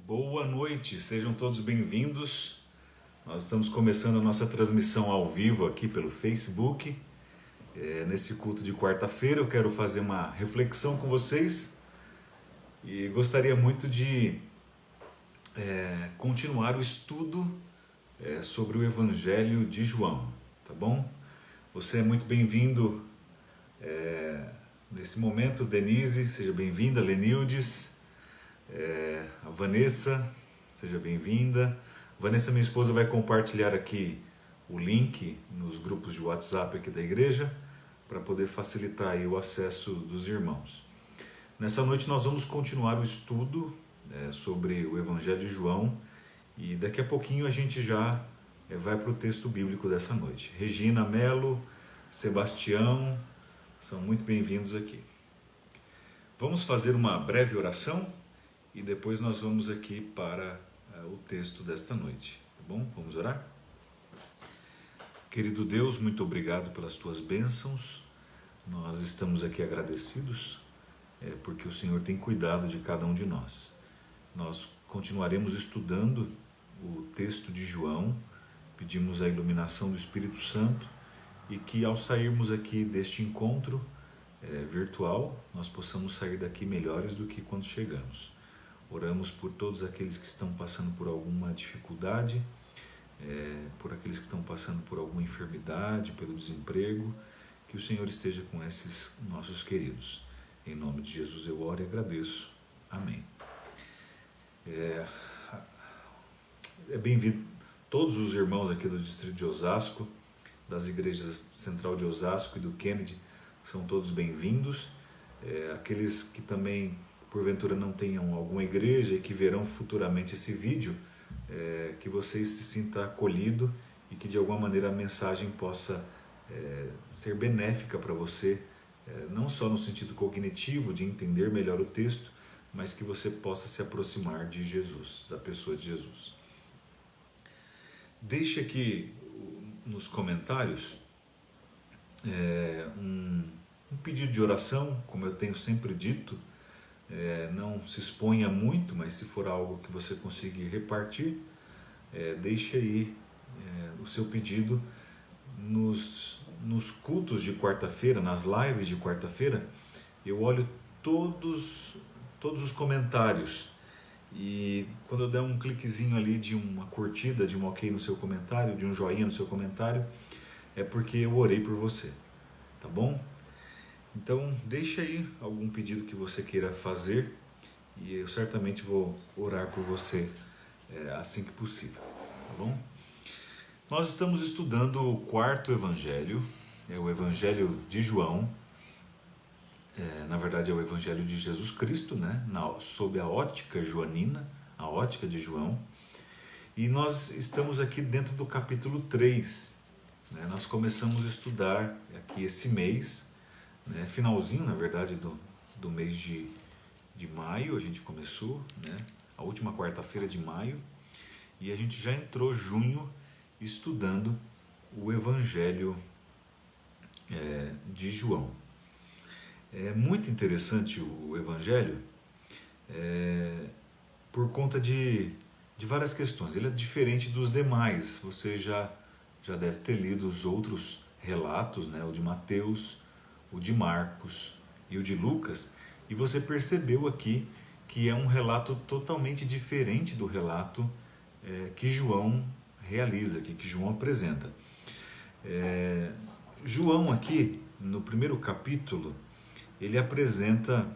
Boa noite, sejam todos bem-vindos. Nós estamos começando a nossa transmissão ao vivo aqui pelo Facebook. Nesse culto de quarta-feira eu quero fazer uma reflexão com vocês e gostaria muito de continuar o estudo sobre o Evangelho de João, tá bom? Você é muito bem-vindo nesse momento, Denise, seja bem-vinda, Lenildes. A Vanessa, seja bem-vinda. Vanessa, minha esposa, vai compartilhar aqui o link nos grupos de WhatsApp aqui da igreja para poder facilitar aí o acesso dos irmãos. Nessa noite nós vamos continuar o estudo sobre o Evangelho de João e daqui a pouquinho a gente já vai para o texto bíblico dessa noite. Regina Melo, Sebastião, são muito bem-vindos aqui. Vamos fazer uma breve oração e depois nós vamos aqui para o texto desta noite, tá bom? Vamos orar? Querido Deus, muito obrigado pelas tuas bênçãos. Nós estamos aqui agradecidos porque o Senhor tem cuidado de cada um de nós. Nós continuaremos estudando o texto de João, pedimos a iluminação do Espírito Santo e que ao sairmos aqui deste encontro virtual, nós possamos sair daqui melhores do que quando chegamos. Oramos por todos aqueles que estão passando por alguma dificuldade, por aqueles que estão passando por alguma enfermidade, pelo desemprego, que o Senhor esteja com esses nossos queridos. Em nome de Jesus eu oro e agradeço. Amém. Bem-vindo todos os irmãos aqui do distrito de Osasco, das igrejas Central de Osasco e do Kennedy, são todos bem-vindos. Aqueles que também porventura não tenham alguma igreja e que verão futuramente esse vídeo, que você se sinta acolhido e que de alguma maneira a mensagem possa ser benéfica para você, não só no sentido cognitivo de entender melhor o texto, mas que você possa se aproximar de Jesus, da pessoa de Jesus. Deixe aqui nos comentários um pedido de oração, como eu tenho sempre dito. Não se exponha muito, mas se for algo que você conseguir repartir, deixe aí o seu pedido nos cultos de quarta-feira, nas lives de quarta-feira. Eu olho todos os comentários e quando eu der um cliquezinho ali de uma curtida, de um ok no seu comentário, de um joinha no seu comentário, é porque eu orei por você, tá bom? Então, deixe aí algum pedido que você queira fazer e eu certamente vou orar por você assim que possível, tá bom? Nós estamos estudando o quarto evangelho, o Evangelho de João, na verdade é o Evangelho de Jesus Cristo, né? Sob a ótica joanina, a ótica de João, e nós estamos aqui dentro do capítulo 3, né? Nós começamos a estudar aqui esse mês, finalzinho, na verdade, do mês de maio, a gente começou, né? A última quarta-feira de maio, e a gente já entrou junho estudando o Evangelho de João. É muito interessante o Evangelho por conta de várias questões. Ele é diferente dos demais, você já deve ter lido os outros relatos, né? O de Mateus, o de Marcos e o de Lucas, e você percebeu aqui que é um relato totalmente diferente do relato que João realiza, que João apresenta. João aqui, no primeiro capítulo, ele apresenta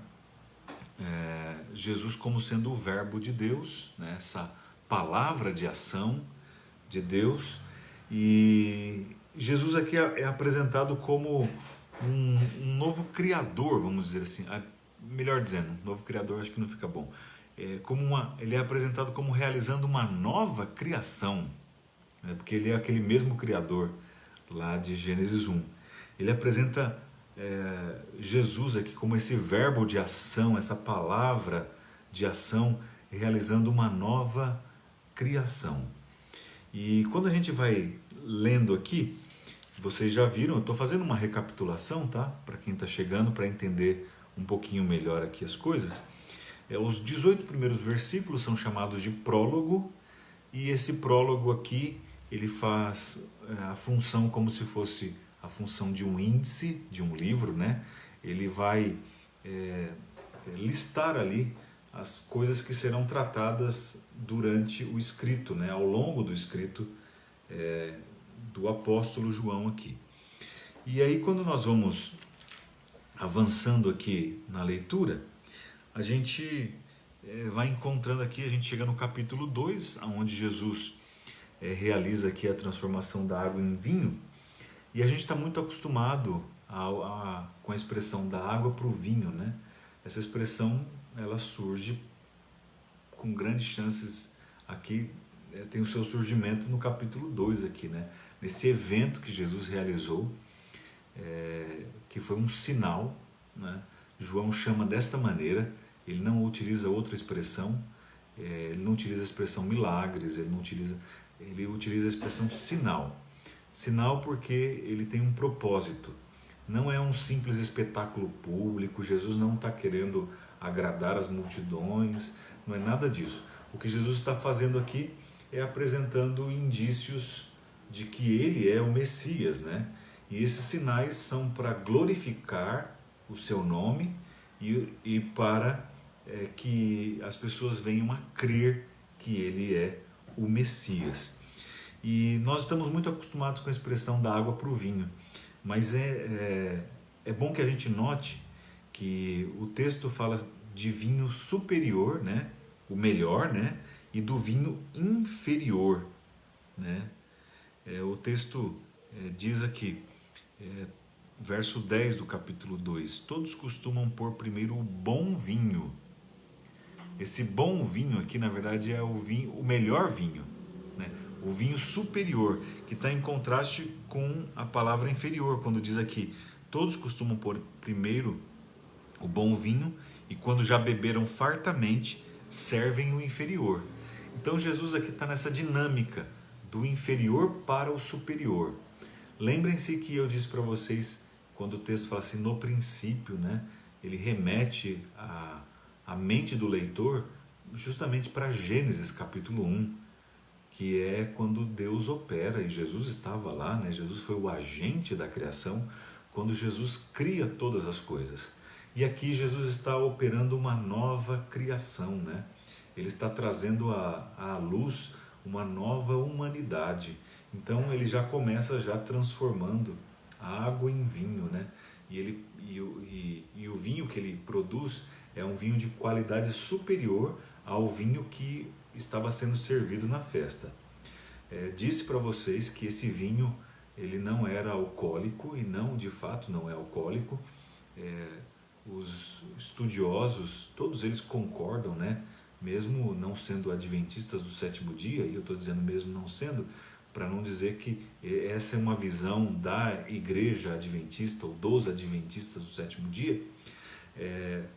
Jesus como sendo o verbo de Deus, né? Essa palavra de ação de Deus, e Jesus aqui é apresentado como um novo criador, vamos dizer assim, melhor dizendo, novo criador acho que não fica bom, ele é apresentado como realizando uma nova criação, né? Porque ele é aquele mesmo criador lá de Gênesis 1. Ele apresenta Jesus aqui como esse verbo de ação, essa palavra de ação, realizando uma nova criação. E quando a gente vai lendo aqui, vocês já viram, eu estou fazendo uma recapitulação, tá? Para quem está chegando, para entender um pouquinho melhor aqui as coisas. Os 18 primeiros versículos são chamados de prólogo, e esse prólogo aqui, ele faz a função como se fosse a função de um índice, de um livro, né? Ele vai listar ali as coisas que serão tratadas durante o escrito, né? Ao longo do escrito do apóstolo João aqui. E aí, quando nós vamos avançando aqui na leitura, a gente vai encontrando aqui, a gente chega no capítulo 2, onde Jesus realiza aqui a transformação da água em vinho, e a gente está muito acostumado com a expressão da água para o vinho, né? Essa expressão, ela surge com grandes chances aqui, tem o seu surgimento no capítulo 2 aqui, né? Nesse evento que Jesus realizou, que foi um sinal, né? João chama desta maneira, ele não utiliza outra expressão, ele não utiliza a expressão milagres, ele utiliza a expressão sinal. Sinal porque ele tem um propósito, não é um simples espetáculo público, Jesus não está querendo agradar as multidões, não é nada disso. O que Jesus está fazendo aqui é apresentando indícios de que ele é o Messias, né? E esses sinais são para glorificar o seu nome e para que as pessoas venham a crer que ele é o Messias. E nós estamos muito acostumados com a expressão da água para o vinho, mas é bom que a gente note que o texto fala de vinho superior, né? O melhor, né? E do vinho inferior, né? O texto diz aqui, verso 10 do capítulo 2, todos costumam pôr primeiro o bom vinho. Esse bom vinho aqui, na verdade, é o melhor vinho, né? O vinho superior, que está em contraste com a palavra inferior, quando diz aqui, todos costumam pôr primeiro o bom vinho e quando já beberam fartamente, servem o inferior. Então Jesus aqui está nessa dinâmica do inferior para o superior. Lembrem-se que eu disse para vocês, quando o texto fala assim, no princípio, né, ele remete a mente do leitor justamente para Gênesis capítulo 1, que é quando Deus opera, e Jesus estava lá, né? Jesus foi o agente da criação, quando Jesus cria todas as coisas. E aqui Jesus está operando uma nova criação, né? Ele está trazendo à luz uma nova humanidade. Então ele já começa transformando a água em vinho, né? E o vinho que ele produz é um vinho de qualidade superior ao vinho que estava sendo servido na festa. Disse para vocês que esse vinho ele não era alcoólico, e não, de fato não é alcoólico. Os estudiosos, todos eles concordam, né? Mesmo não sendo adventistas do sétimo dia, e eu estou dizendo mesmo não sendo, para não dizer que essa é uma visão da igreja adventista ou dos adventistas do sétimo dia,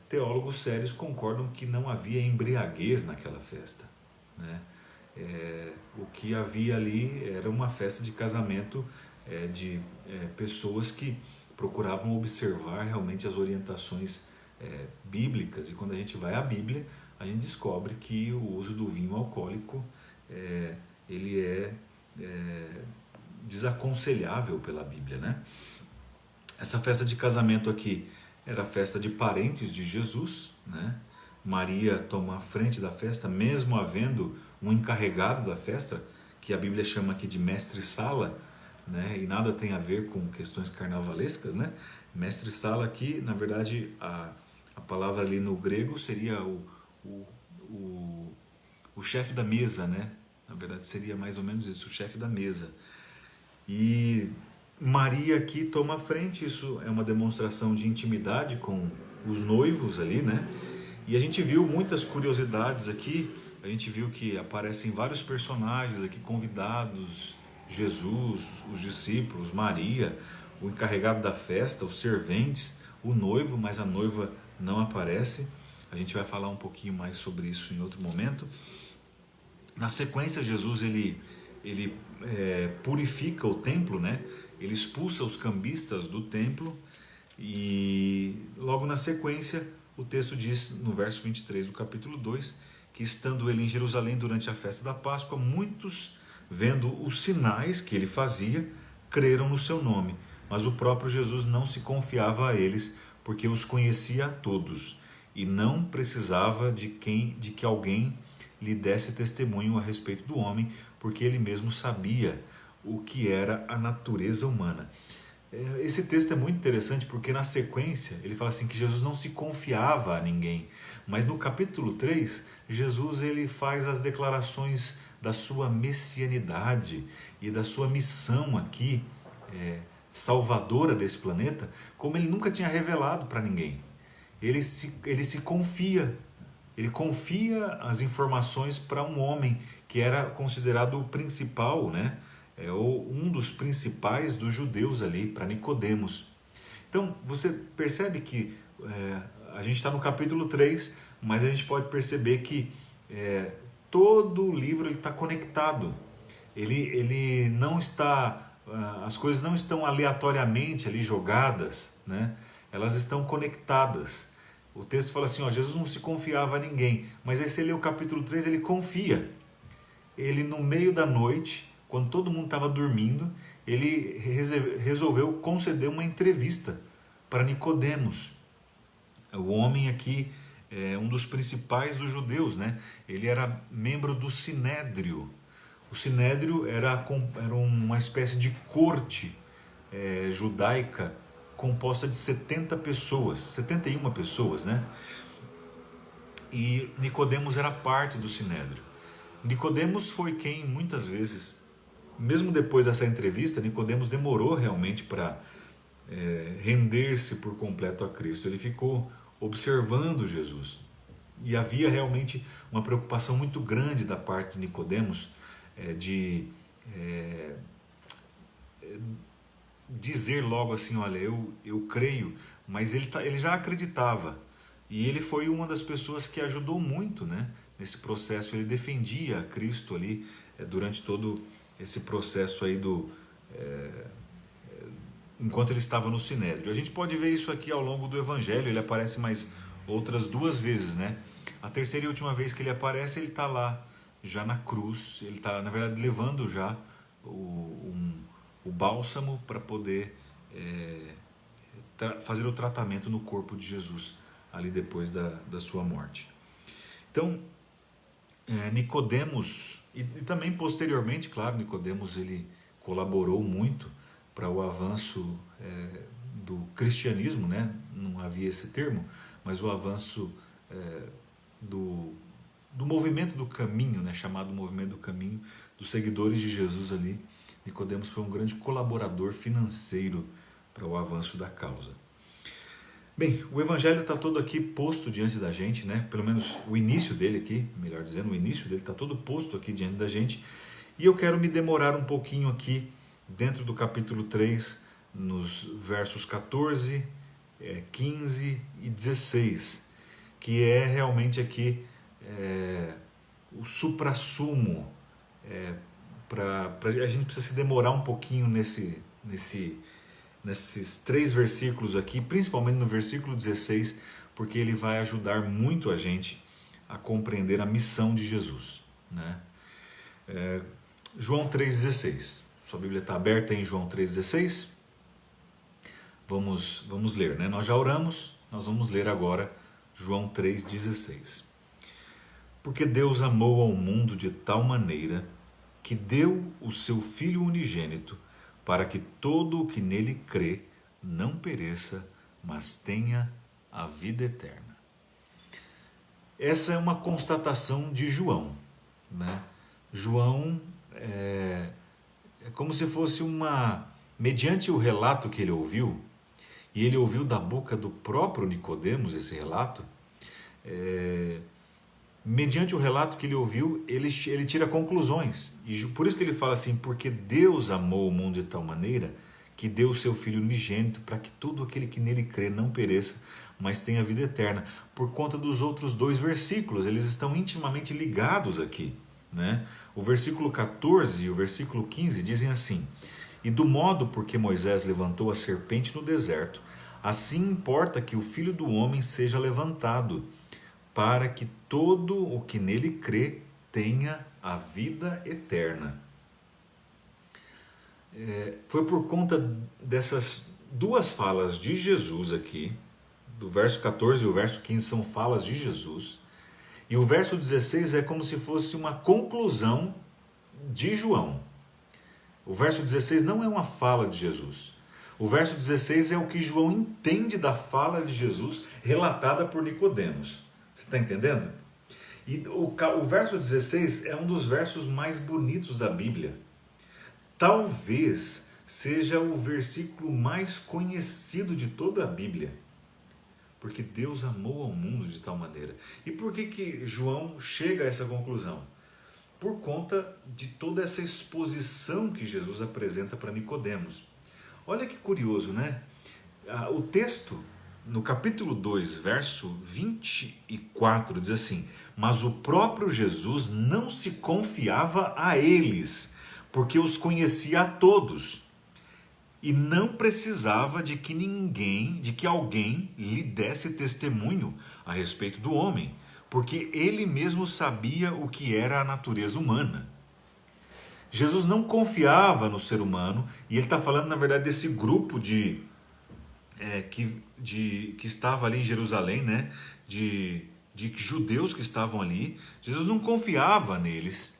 teólogos sérios concordam que não havia embriaguez naquela festa, né? O que havia ali era uma festa de casamento de pessoas que procuravam observar realmente as orientações bíblicas, e quando a gente vai à Bíblia, a gente descobre que o uso do vinho alcoólico ele é desaconselhável pela Bíblia, né? Essa festa de casamento aqui era a festa de parentes de Jesus, né? Maria toma a frente da festa, mesmo havendo um encarregado da festa, que a Bíblia chama aqui de mestre-sala, né? E nada tem a ver com questões carnavalescas, né? Mestre-sala aqui, na verdade, a palavra ali no grego seria o chefe da mesa, né? Na verdade seria mais ou menos isso, o chefe da mesa. E Maria aqui toma a frente, isso é uma demonstração de intimidade com os noivos ali, né? E a gente viu muitas curiosidades aqui, a gente viu que aparecem vários personagens aqui convidados, Jesus, os discípulos, Maria, o encarregado da festa, os serventes, o noivo, mas a noiva não aparece. A gente vai falar um pouquinho mais sobre isso em outro momento. Na sequência, Jesus ele purifica o templo, né? Ele expulsa os cambistas do templo, e logo na sequência o texto diz no verso 23 do capítulo 2, que estando ele em Jerusalém durante a festa da Páscoa, muitos, vendo os sinais que ele fazia, creram no seu nome. Mas o próprio Jesus não se confiava a eles, porque os conhecia a todos, e não precisava de que alguém lhe desse testemunho a respeito do homem, porque ele mesmo sabia o que era a natureza humana. Esse texto é muito interessante porque na sequência ele fala assim que Jesus não se confiava a ninguém, mas no capítulo 3 Jesus ele faz as declarações da sua messianidade e da sua missão aqui, salvadora desse planeta, como ele nunca tinha revelado para ninguém. Ele se confia, ele confia as informações para um homem que era considerado o principal, né? Ou um dos principais dos judeus ali, para Nicodemos. Então, você percebe que a gente está no capítulo 3, mas a gente pode perceber que todo o livro está conectado. Ele não está, as coisas não estão aleatoriamente ali jogadas, né? Elas estão conectadas. O texto fala assim, ó, Jesus não se confiava a ninguém, mas aí você lê o capítulo 3, ele confia. Ele no meio da noite, quando todo mundo estava dormindo, ele resolveu conceder uma entrevista para Nicodemos. O homem aqui é um dos principais dos judeus, né? Ele era membro do Sinédrio. O Sinédrio era uma espécie de corte judaica composta de 71 pessoas, né? E Nicodemos era parte do Sinédrio. Nicodemos foi quem muitas vezes, mesmo depois dessa entrevista, Nicodemos demorou realmente para render-se por completo a Cristo. Ele ficou observando Jesus. E havia realmente uma preocupação muito grande da parte de Nicodemos de dizer logo assim, olha, eu creio, mas ele já acreditava. E ele foi uma das pessoas que ajudou muito, né, nesse processo. Ele defendia Cristo ali durante todo esse processo aí enquanto ele estava no Sinédrio. A gente pode ver isso aqui ao longo do Evangelho, ele aparece mais outras 2 vezes, né? A terceira e última vez que ele aparece, ele está lá, já na cruz, ele está, na verdade, levando já o bálsamo para poder fazer o tratamento no corpo de Jesus, ali depois da sua morte. Então, Nicodemos, e também posteriormente, claro, Nicodemos ele colaborou muito para o avanço do cristianismo, né? Não havia esse termo, mas o avanço do movimento do caminho, né? Chamado movimento do caminho, dos seguidores de Jesus ali. Nicodemos foi um grande colaborador financeiro para o avanço da causa. Bem, o Evangelho está todo aqui posto diante da gente, né? Pelo menos o início dele aqui, melhor dizendo, o início dele está todo posto aqui diante da gente. E eu quero me demorar um pouquinho aqui dentro do capítulo 3, nos versos 14, 15 e 16, que é realmente aqui o suprassumo. A gente precisa se demorar um pouquinho nesses 3 versículos aqui, principalmente no versículo 16, porque ele vai ajudar muito a gente a compreender a missão de Jesus, né? João 3,16. Sua Bíblia está aberta em João 3,16? Vamos ler, né? Nós já oramos, nós vamos ler agora João 3,16. Porque Deus amou ao mundo de tal maneira que deu o seu Filho unigênito, para que todo o que nele crê não pereça, mas tenha a vida eterna. Essa é uma constatação de João, né? João é como se fosse mediante o relato que ele ouviu, e ele ouviu da boca do próprio Nicodemos esse relato, mediante o relato que ele ouviu, ele tira conclusões. E por isso que ele fala assim, porque Deus amou o mundo de tal maneira que deu o seu Filho unigênito para que todo aquele que nele crê não pereça, mas tenha vida eterna. Por conta dos outros 2 versículos, eles estão intimamente ligados aqui, né? O versículo 14 e o versículo 15 dizem assim: E do modo porque Moisés levantou a serpente no deserto, Assim importa que o Filho do Homem seja levantado, para que todo o que nele crê tenha a vida eterna. Foi por conta dessas duas falas de Jesus aqui, do verso 14 e o verso 15 são falas de Jesus, e o verso 16 é como se fosse uma conclusão de João. O verso 16 não é uma fala de Jesus. O verso 16 é o que João entende da fala de Jesus relatada por Nicodemos. Você está entendendo? E o verso 16 é um dos versos mais bonitos da Bíblia. Talvez seja o versículo mais conhecido de toda a Bíblia. Porque Deus amou ao mundo de tal maneira. E por que João chega a essa conclusão? Por conta de toda essa exposição que Jesus apresenta para Nicodemos. Olha que curioso, né? O texto, no capítulo 2, verso 24, diz assim: mas o próprio Jesus não se confiava a eles, porque os conhecia a todos, e não precisava de que alguém lhe desse testemunho a respeito do homem, porque ele mesmo sabia o que era a natureza humana. Jesus não confiava no ser humano, e ele está falando, na verdade, desse grupo que estava ali em Jerusalém, né? de judeus que estavam ali. Jesus não confiava neles,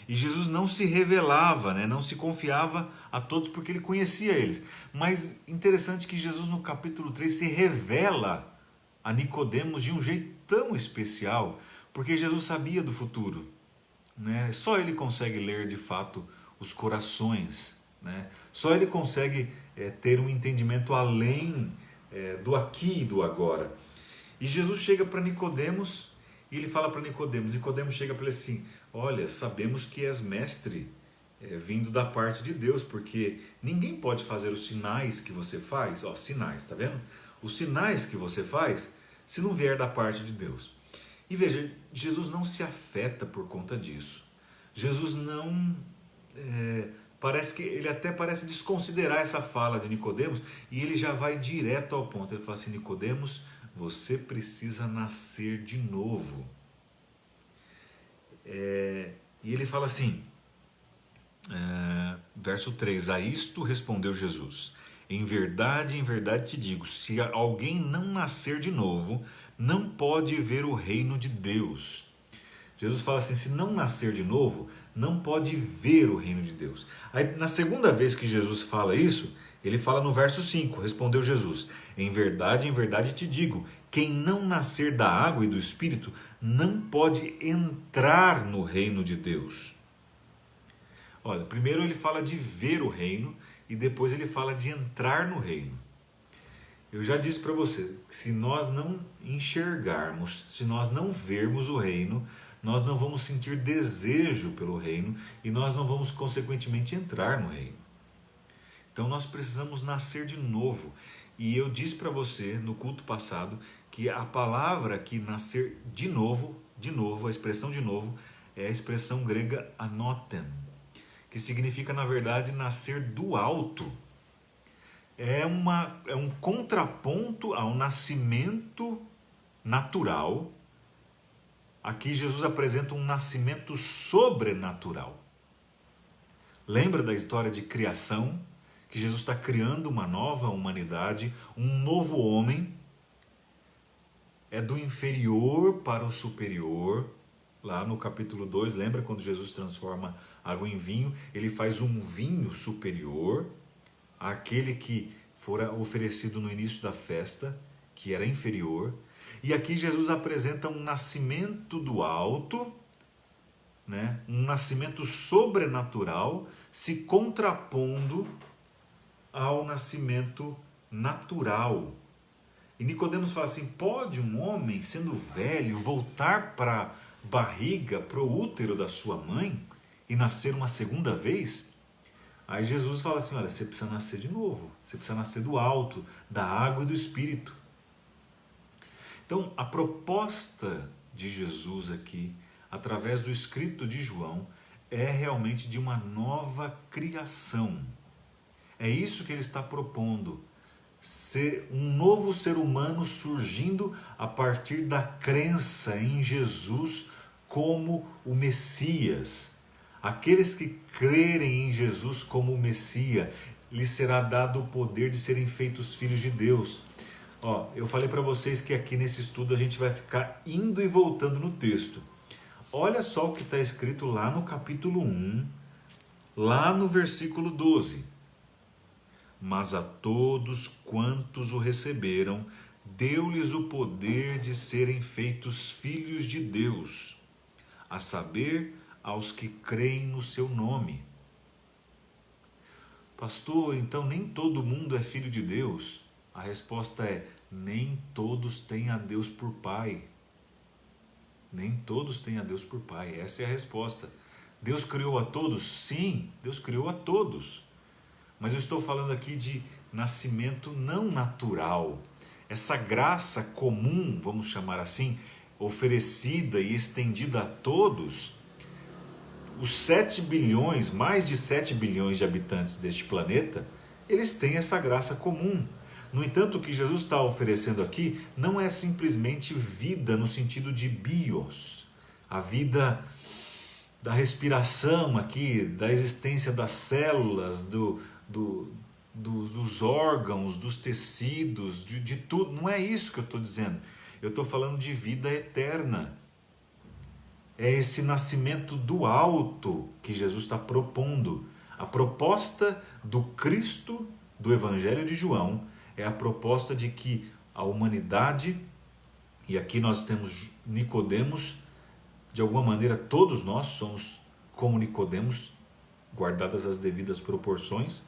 e Jesus não se revelava, né? Não se confiava a todos porque ele conhecia eles. Mas interessante que Jesus no capítulo 3 se revela a Nicodemos de um jeito tão especial, porque Jesus sabia do futuro, né? Só ele consegue ler de fato os corações, né? Só ele consegue ter um entendimento além do aqui e do agora. E Jesus chega para Nicodemos e ele fala para Nicodemos. Nicodemos chega para ele assim: olha, sabemos que és mestre vindo da parte de Deus, porque ninguém pode fazer os sinais que você faz, ó, sinais, tá vendo? Os sinais que você faz, se não vier da parte de Deus. E veja, Jesus não se afeta por conta disso. Jesus não parece que ele até parece desconsiderar essa fala de Nicodemos, e ele já vai direto ao ponto. Ele fala assim: Nicodemos, você precisa nascer de novo. E ele fala assim, verso 3: a isto respondeu Jesus: em verdade te digo, se alguém não nascer de novo, não pode ver o reino de Deus. Jesus fala assim: se não nascer de novo, não pode ver o reino de Deus. Aí, na segunda vez que Jesus fala isso, ele fala no verso 5, respondeu Jesus: em verdade te digo, quem não nascer da água e do Espírito não pode entrar no reino de Deus. Olha, primeiro ele fala de ver o reino e depois ele fala de entrar no reino. Eu já disse para você que se nós não enxergarmos, se nós não vermos o reino, nós não vamos sentir desejo pelo reino e nós não vamos consequentemente entrar no reino. Então nós precisamos nascer de novo. E eu disse para você no culto passado que a palavra aqui, nascer de novo, a expressão de novo, é a expressão grega anoten, que significa, na verdade, nascer do alto. É um contraponto ao nascimento natural. Aqui Jesus apresenta um nascimento sobrenatural. Lembra da história de criação? Que Jesus está criando uma nova humanidade, um novo homem. É do inferior para o superior. Lá no capítulo 2, lembra quando Jesus transforma água em vinho? Ele faz um vinho superior àquele que fora oferecido no início da festa, que era inferior. E aqui Jesus apresenta um nascimento do alto, né? Um nascimento sobrenatural, se contrapondo ao nascimento natural. E Nicodemos fala assim: pode um homem, sendo velho, voltar para a barriga, para o útero da sua mãe e nascer uma segunda vez? Aí Jesus fala assim: olha, você precisa nascer de novo, você precisa nascer do alto, da água e do Espírito. Então, a proposta de Jesus aqui, através do escrito de João, é realmente de uma nova criação. É isso que ele está propondo. um novo ser humano surgindo a partir da crença em Jesus como o Messias. Aqueles que crerem em Jesus como o Messias, lhes será dado o poder de serem feitos filhos de Deus. Ó, eu falei para vocês que aqui nesse estudo a gente vai ficar indo e voltando no texto. Olha só o que está escrito lá no capítulo 1, lá no versículo 12. Mas a todos quantos o receberam, deu-lhes o poder de serem feitos filhos de Deus, a saber, aos que creem no seu nome. Pastor, então nem todo mundo é filho de Deus? A resposta é: nem todos têm a Deus por Pai. Nem todos têm a Deus por Pai. Essa é a resposta. Deus criou a todos? Sim, Deus criou a todos. Mas eu estou falando aqui de nascimento não natural. Essa graça comum, vamos chamar assim, oferecida e estendida a todos, os 7 bilhões, mais de 7 bilhões de habitantes deste planeta, eles têm essa graça comum. No entanto, o que Jesus está oferecendo aqui não é simplesmente vida no sentido de bios, a vida da respiração aqui, da existência das células, dos órgãos, dos tecidos, de tudo. Não é isso que eu estou dizendo. Eu estou falando de vida eterna. É esse nascimento do alto que Jesus está propondo. A proposta do Cristo do Evangelho de João é a proposta de que a humanidade, e aqui nós temos Nicodemos, de alguma maneira todos nós somos como Nicodemos, guardadas as devidas proporções,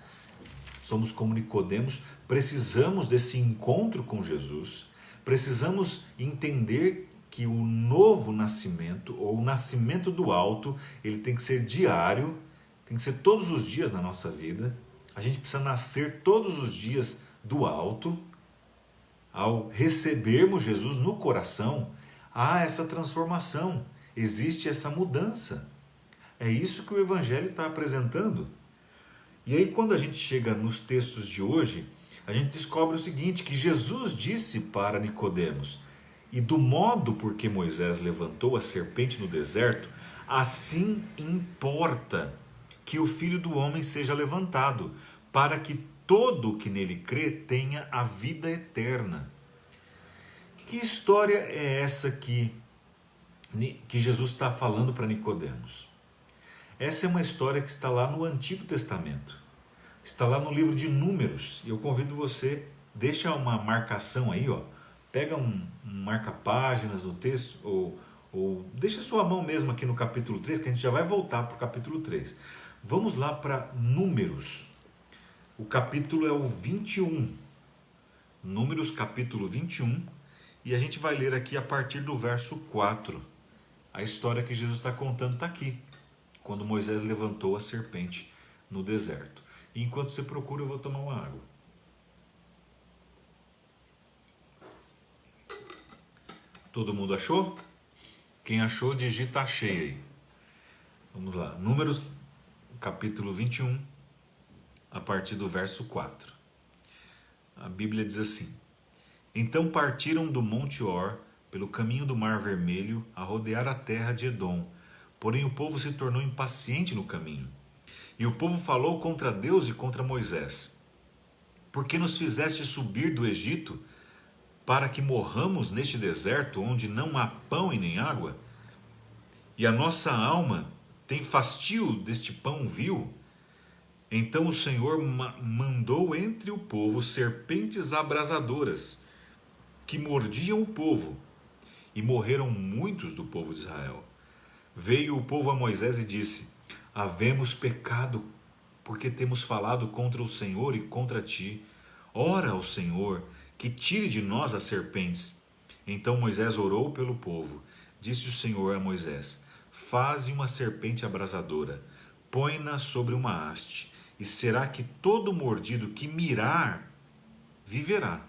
somos como Nicodemos, precisamos desse encontro com Jesus, precisamos entender que o novo nascimento, ou o nascimento do alto, ele tem que ser diário, tem que ser todos os dias na nossa vida. A gente precisa nascer todos os dias do alto. Ao recebermos Jesus no coração, há essa transformação, existe essa mudança. É isso que o Evangelho está apresentando. E aí, quando a gente chega nos textos de hoje, a gente descobre o seguinte, que Jesus disse para Nicodemos: e do modo por que Moisés levantou a serpente no deserto, assim importa que o Filho do Homem seja levantado, para que todo o que nele crê tenha a vida eterna. Que história é essa que Jesus está falando para Nicodemos? Essa é uma história que está lá no Antigo Testamento, está lá no livro de Números, e eu convido você, deixa uma marcação aí, ó, pega um marca-páginas do texto, ou deixa sua mão mesmo aqui no capítulo 3, que a gente já vai voltar para o capítulo 3. Vamos lá para Números, o capítulo é o 21, Números capítulo 21, e a gente vai ler aqui a partir do verso 4, a história que Jesus está contando está aqui, quando Moisés levantou a serpente no deserto. E enquanto você procura, eu vou tomar uma água. Todo mundo achou? Quem achou, digita achei aí. Vamos lá. Números, capítulo 21, a partir do verso 4. A Bíblia diz assim: então partiram do Monte Or, pelo caminho do Mar Vermelho, a rodear a terra de Edom. Porém o povo se tornou impaciente no caminho. E o povo falou contra Deus e contra Moisés: por que nos fizeste subir do Egito, para que morramos neste deserto, onde não há pão e nem água? E a nossa alma tem fastio deste pão vil? Então o Senhor mandou entre o povo serpentes abrasadoras, que mordiam o povo, e morreram muitos do povo de Israel. Veio o povo a Moisés e disse: havemos pecado, porque temos falado contra o Senhor e contra ti. Ora ao Senhor, que tire de nós as serpentes. Então Moisés orou pelo povo. Disse o Senhor a Moisés: faze uma serpente abrasadora, põe-na sobre uma haste, e será que todo mordido que mirar viverá.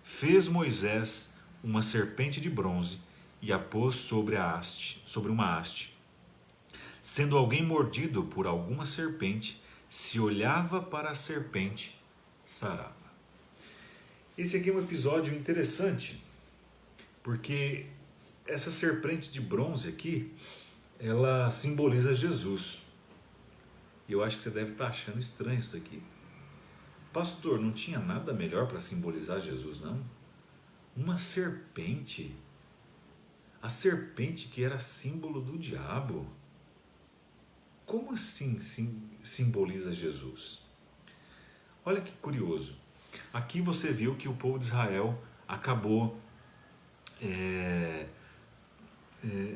Fez Moisés uma serpente de bronze e a pôs sobre uma haste. Sendo alguém mordido por alguma serpente, se olhava para a serpente, sarava. Esse aqui é um episódio interessante, porque essa serpente de bronze aqui, ela simboliza Jesus. E eu acho que você deve estar achando estranho isso aqui. Pastor, não tinha nada melhor para simbolizar Jesus, não? Uma serpente. A serpente que era símbolo do diabo. Como assim simboliza Jesus? Olha que curioso. Aqui você viu que o povo de Israel acabou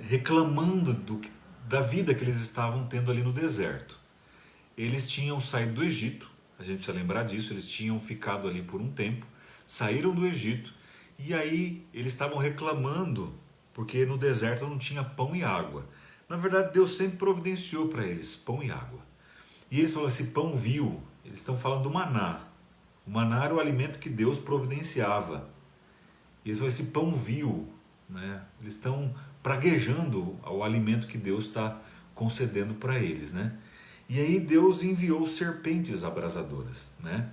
reclamando da vida que eles estavam tendo ali no deserto. Eles tinham saído do Egito, a gente precisa lembrar disso, eles tinham ficado ali por um tempo, saíram do Egito, e aí eles estavam reclamando, porque no deserto não tinha pão e água. Na verdade, Deus sempre providenciou para eles pão e água. E eles falaram assim, pão vil, eles estão falando do maná. O maná era o alimento que Deus providenciava. E eles falam, esse pão vil, né? Eles estão praguejando ao alimento que Deus está concedendo para eles, né? E aí Deus enviou serpentes abrasadoras, né?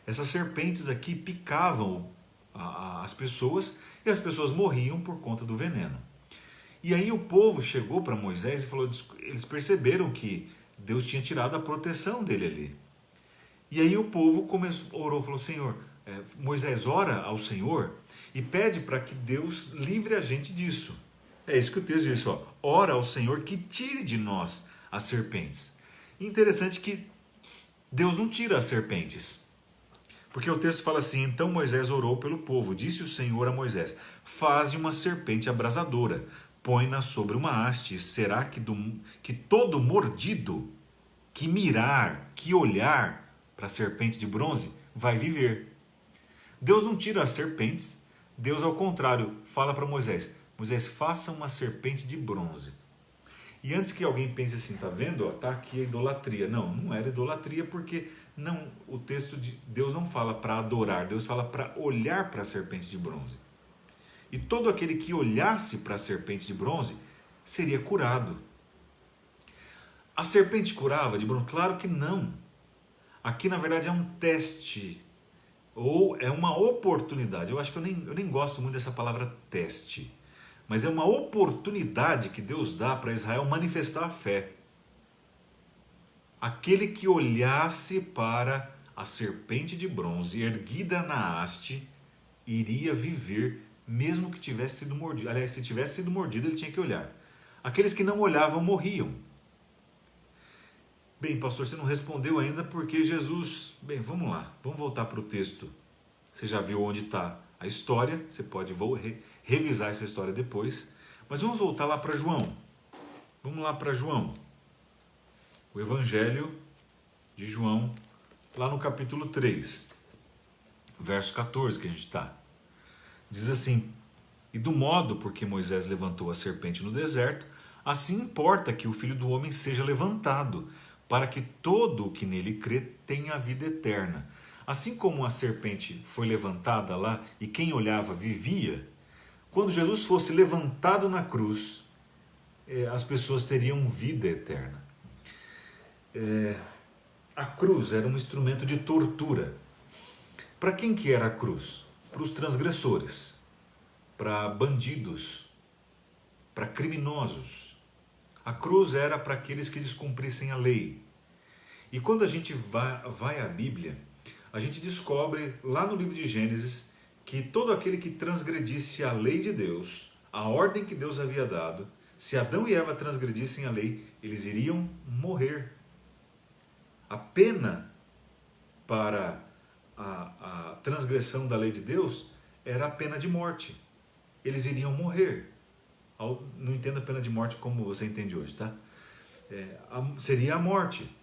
Essas serpentes aqui picavam as pessoas e as pessoas morriam por conta do veneno. E aí o povo chegou para Moisés e falou, eles perceberam que Deus tinha tirado a proteção dele ali. E aí o povo orou, falou, Senhor, Moisés ora ao Senhor e pede para que Deus livre a gente disso. É isso que o texto diz, ó, ora ao Senhor que tire de nós as serpentes. Interessante que Deus não tira as serpentes. Porque o texto fala assim, então Moisés orou pelo povo, disse o Senhor a Moisés, faze uma serpente abrasadora, põe-na sobre uma haste, será que todo mordido que mirar, que olhar para a serpente de bronze, vai viver. Deus não tira as serpentes, Deus ao contrário, fala para Moisés, Moisés, faça uma serpente de bronze. E antes que alguém pense assim, tá vendo? Tá aqui a idolatria. Não, não era idolatria porque não, o texto de Deus não fala para adorar, Deus fala para olhar para a serpente de bronze. E todo aquele que olhasse para a serpente de bronze seria curado. A serpente curava de bronze? Claro que não. Aqui na verdade é um teste ou é uma oportunidade. Eu acho que eu nem gosto muito dessa palavra teste. Mas é uma oportunidade que Deus dá para Israel manifestar a fé. Aquele que olhasse para a serpente de bronze erguida na haste, iria viver mesmo que tivesse sido mordido. Aliás, se tivesse sido mordido, ele tinha que olhar. Aqueles que não olhavam morriam. Bem, pastor, você não respondeu ainda porque Jesus... Bem, vamos lá, vamos voltar para o texto. Você já viu onde está a história, você pode revisar essa história depois. Mas vamos voltar lá para João. Vamos lá para João. O Evangelho de João, lá no capítulo 3, verso 14 que a gente está. Diz assim, e do modo por que Moisés levantou a serpente no deserto, assim importa que o Filho do Homem seja levantado, para que todo o que nele crê tenha a vida eterna. Assim como a serpente foi levantada lá e quem olhava vivia, quando Jesus fosse levantado na cruz, as pessoas teriam vida eterna. A cruz era um instrumento de tortura. Para quem que era a cruz? Para os transgressores, para bandidos, para criminosos. A cruz era para aqueles que descumprissem a lei. E quando a gente vai à Bíblia, a gente descobre lá no livro de Gênesis que todo aquele que transgredisse a lei de Deus, a ordem que Deus havia dado, se Adão e Eva transgredissem a lei, eles iriam morrer. A pena para a transgressão da lei de Deus era a pena de morte. Eles iriam morrer. Não entenda a pena de morte como você entende hoje, tá? Seria a morte.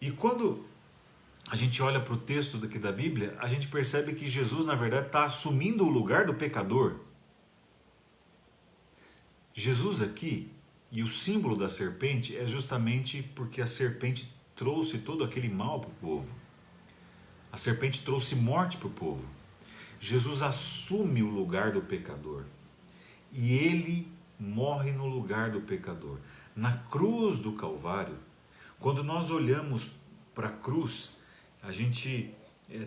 E quando a gente olha para o texto daqui da Bíblia, a gente percebe que Jesus, na verdade, está assumindo o lugar do pecador. Jesus aqui, e o símbolo da serpente é justamente porque a serpente trouxe todo aquele mal para o povo. A serpente trouxe morte para o povo. Jesus assume o lugar do pecador. E ele morre no lugar do pecador. Na cruz do Calvário, quando nós olhamos para a cruz, a gente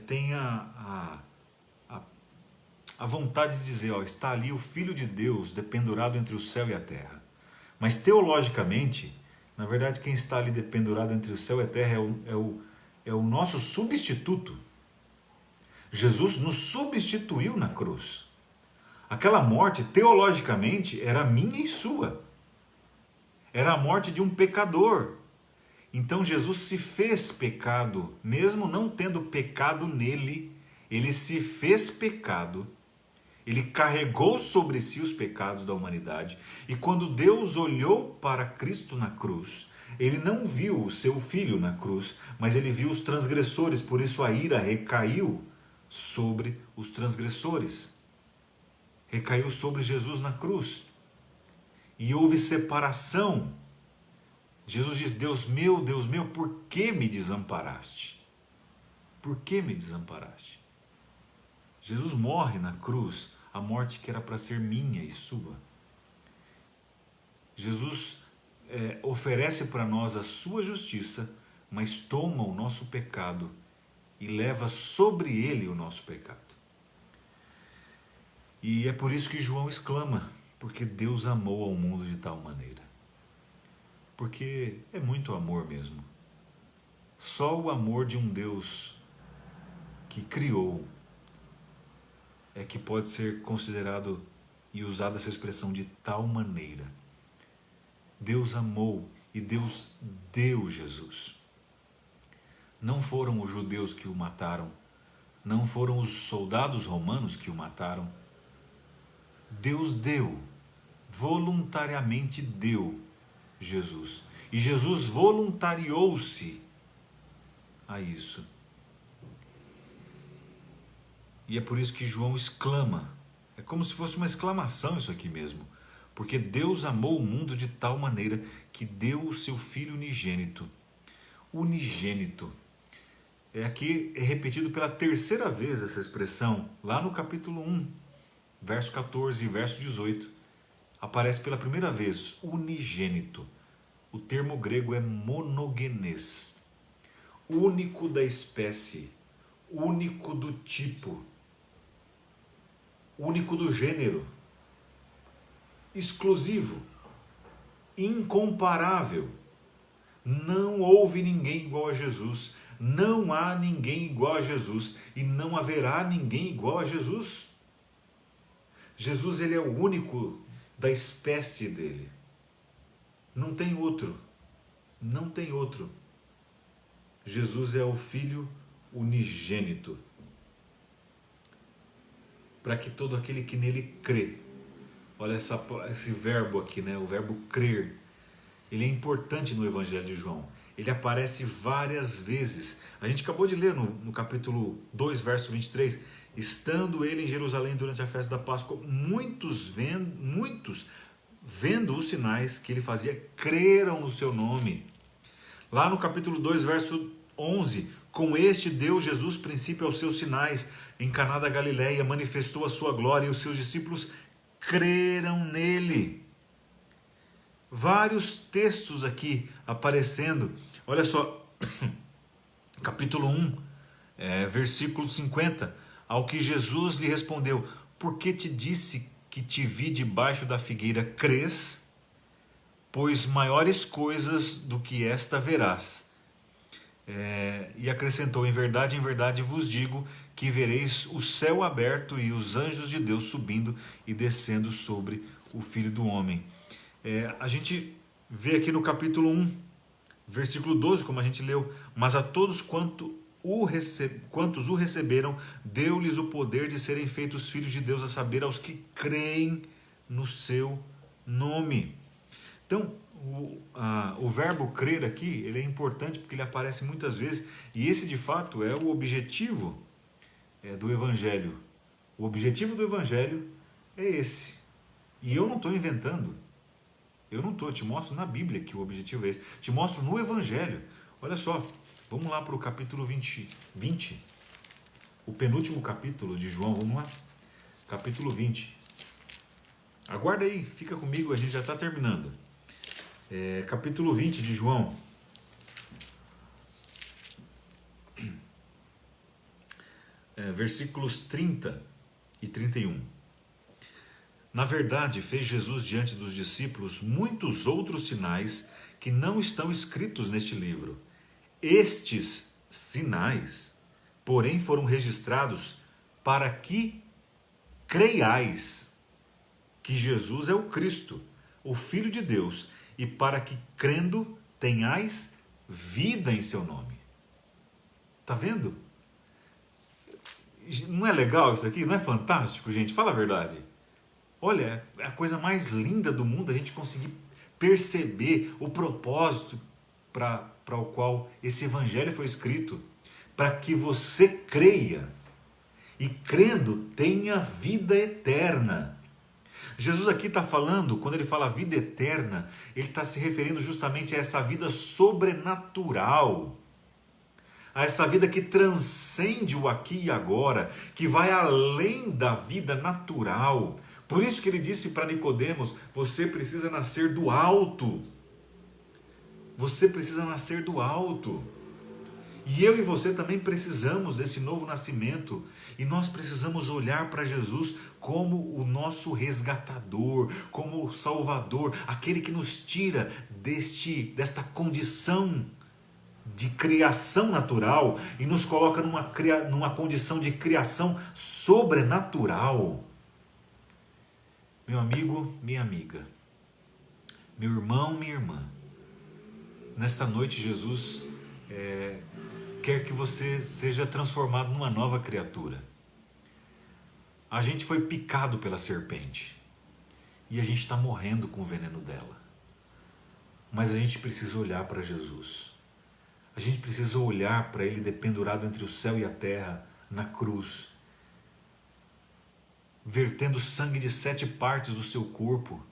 tem a vontade de dizer, ó, está ali o Filho de Deus dependurado entre o céu e a terra. Mas teologicamente, na verdade, quem está ali dependurado entre o céu e a terra é o nosso substituto. Jesus nos substituiu na cruz. Aquela morte, teologicamente, era minha e sua. Era a morte de um pecador. Então Jesus se fez pecado, mesmo não tendo pecado nele, ele se fez pecado. Ele carregou sobre si os pecados da humanidade. E quando Deus olhou para Cristo na cruz, ele não viu o seu filho na cruz, mas ele viu os transgressores, por isso a ira recaiu sobre os transgressores. Recaiu sobre Jesus na cruz. E houve separação. Jesus diz, Deus meu, por que me desamparaste? Por que me desamparaste? Jesus morre na cruz, a morte que era para ser minha e sua. Jesus oferece para nós a sua justiça, mas toma o nosso pecado e leva sobre ele o nosso pecado. E é por isso que João exclama, porque Deus amou ao mundo de tal maneira. Porque é muito amor mesmo. Só o amor de um Deus que criou é que pode ser considerado e usada essa expressão de tal maneira. Deus amou e Deus deu Jesus. Não foram os judeus que o mataram, não foram os soldados romanos que o mataram. Deus deu, voluntariamente deu Jesus. E Jesus voluntariou-se a isso. E é por isso que João exclama. É como se fosse uma exclamação isso aqui mesmo. Porque Deus amou o mundo de tal maneira que deu o seu Filho unigênito. Unigênito. Aqui é repetido pela terceira vez essa expressão. Lá no capítulo 1, verso 14 e verso 18. Aparece pela primeira vez, unigênito. O termo grego é monogenes. Único da espécie. Único do tipo. Único do gênero, exclusivo, incomparável. Não houve ninguém igual a Jesus, não há ninguém igual a Jesus e não haverá ninguém igual a Jesus. Jesus, ele é o único da espécie dele. Não tem outro, não tem outro. Jesus é o Filho unigênito. Para que todo aquele que nele crê. Olha esse verbo aqui, né? O verbo crer. Ele é importante no Evangelho de João. Ele aparece várias vezes. A gente acabou de ler no capítulo 2, verso 23. Estando ele em Jerusalém durante a festa da Páscoa, muitos vendo os sinais que ele fazia, creram no seu nome. Lá no capítulo 2, verso 11. Com este deu Jesus princípio aos seus sinais. Em Caná da Galileia manifestou a sua glória e os seus discípulos creram nele. Vários textos aqui aparecendo. Olha só, capítulo 1, versículo 50. Ao que Jesus lhe respondeu, por que te disse que te vi debaixo da figueira, crês? Pois maiores coisas do que esta verás. E acrescentou, em verdade vos digo que vereis o céu aberto e os anjos de Deus subindo e descendo sobre o Filho do Homem. A gente vê aqui no capítulo 1, versículo 12, como a gente leu, mas a todos quantos o receberam, deu-lhes o poder de serem feitos filhos de Deus, a saber, aos que creem no seu nome. Então, o verbo crer aqui, ele é importante porque ele aparece muitas vezes, e esse de fato é o objetivo do Evangelho. O objetivo do Evangelho é esse. E eu não estou inventando. Eu te mostro na Bíblia que o objetivo é esse. Te mostro no Evangelho. Olha só, vamos lá para o capítulo 20. O penúltimo capítulo de João, vamos lá? Capítulo 20. Aguarda aí, fica comigo, a gente já está terminando. Capítulo 20 de João. versículos 30 e 31. Na verdade, fez Jesus diante dos discípulos muitos outros sinais que não estão escritos neste livro. Estes sinais, porém, foram registrados para que creiais que Jesus é o Cristo, o Filho de Deus, e para que, crendo, tenhais vida em seu nome. Tá vendo? Não é legal isso aqui? Não é fantástico, gente? Fala a verdade. Olha, é a coisa mais linda do mundo a gente conseguir perceber o propósito para o qual esse evangelho foi escrito. Para que você creia e, crendo, tenha vida eterna. Jesus aqui está falando, quando ele fala vida eterna, ele está se referindo justamente a essa vida sobrenatural, a essa vida que transcende o aqui e agora, que vai além da vida natural. Por isso que ele disse para Nicodemos: você precisa nascer do alto. Você precisa nascer do alto. E eu e você também precisamos desse novo nascimento. E nós precisamos olhar para Jesus como o nosso resgatador, como o Salvador, aquele que nos tira desta condição de criação natural e nos coloca numa condição de criação sobrenatural. Meu amigo, minha amiga, meu irmão, minha irmã, nesta noite Jesus quer que você seja transformado numa nova criatura. A gente foi picado pela serpente e a gente está morrendo com o veneno dela. Mas a gente precisa olhar para Jesus. A gente precisa olhar para Ele dependurado entre o céu e a terra, na cruz, vertendo sangue de 7 partes do seu corpo.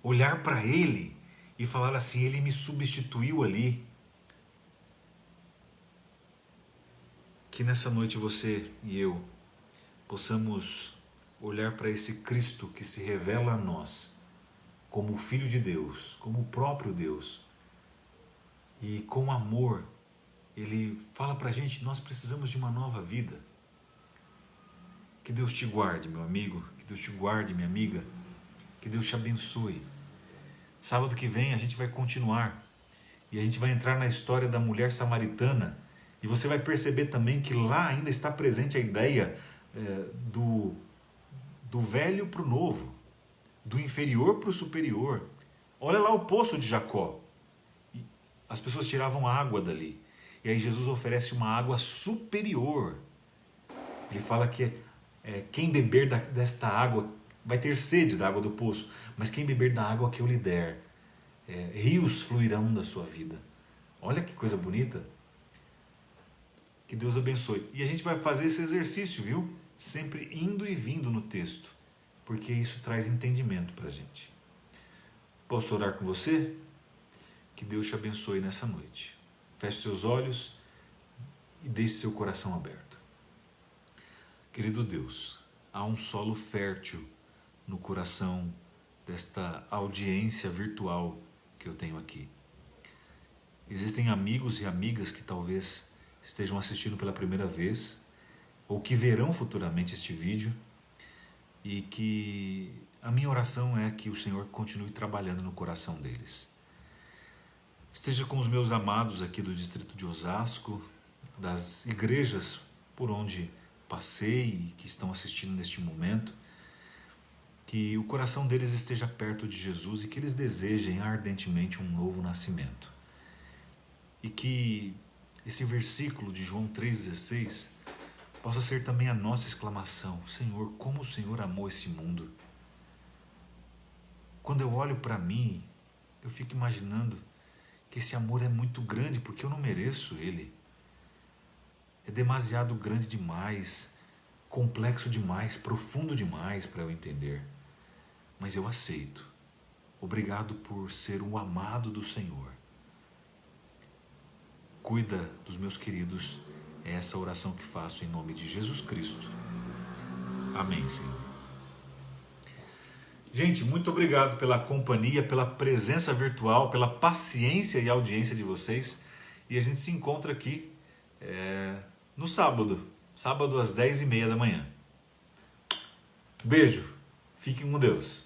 Olhar para Ele e falar assim: Ele me substituiu ali. Que nessa noite você e eu possamos olhar para esse Cristo que se revela a nós como o Filho de Deus, como o próprio Deus. E com amor, Ele fala para a gente: nós precisamos de uma nova vida. Que Deus te guarde, meu amigo. Que Deus te guarde, minha amiga. Que Deus te abençoe. Sábado que vem a gente vai continuar. E a gente vai entrar na história da mulher samaritana. E você vai perceber também que lá ainda está presente a ideia do velho para o novo. Do inferior para o superior. Olha lá o poço de Jacó. As pessoas tiravam água dali. E aí Jesus oferece uma água superior. Ele fala que quem beber desta água vai ter sede da água do poço. Mas quem beber da água que eu lhe der, rios fluirão da sua vida. Olha que coisa bonita. Que Deus abençoe. E a gente vai fazer esse exercício, viu? Sempre indo e vindo no texto. Porque isso traz entendimento para a gente. Posso orar com você? Que Deus te abençoe nessa noite. Feche seus olhos e deixe seu coração aberto. Querido Deus, há um solo fértil no coração desta audiência virtual que eu tenho aqui. Existem amigos e amigas que talvez estejam assistindo pela primeira vez ou que verão futuramente este vídeo, e que a minha oração é que o Senhor continue trabalhando no coração deles. Esteja com os meus amados aqui do distrito de Osasco, das igrejas por onde passei e que estão assistindo neste momento, que o coração deles esteja perto de Jesus e que eles desejem ardentemente um novo nascimento. E que esse versículo de João 3,16 possa ser também a nossa exclamação: Senhor, como o Senhor amou esse mundo. Quando eu olho para mim, eu fico imaginando que esse amor é muito grande, porque eu não mereço ele. É demasiado grande demais, complexo demais, profundo demais para eu entender. Mas eu aceito. Obrigado por ser o amado do Senhor. Cuida dos meus queridos. É essa oração que faço em nome de Jesus Cristo. Amém, Senhor. Gente, muito obrigado pela companhia, pela presença virtual, pela paciência e audiência de vocês. E a gente se encontra aqui no sábado. Sábado às 10h30 da manhã. Beijo. Fiquem com Deus.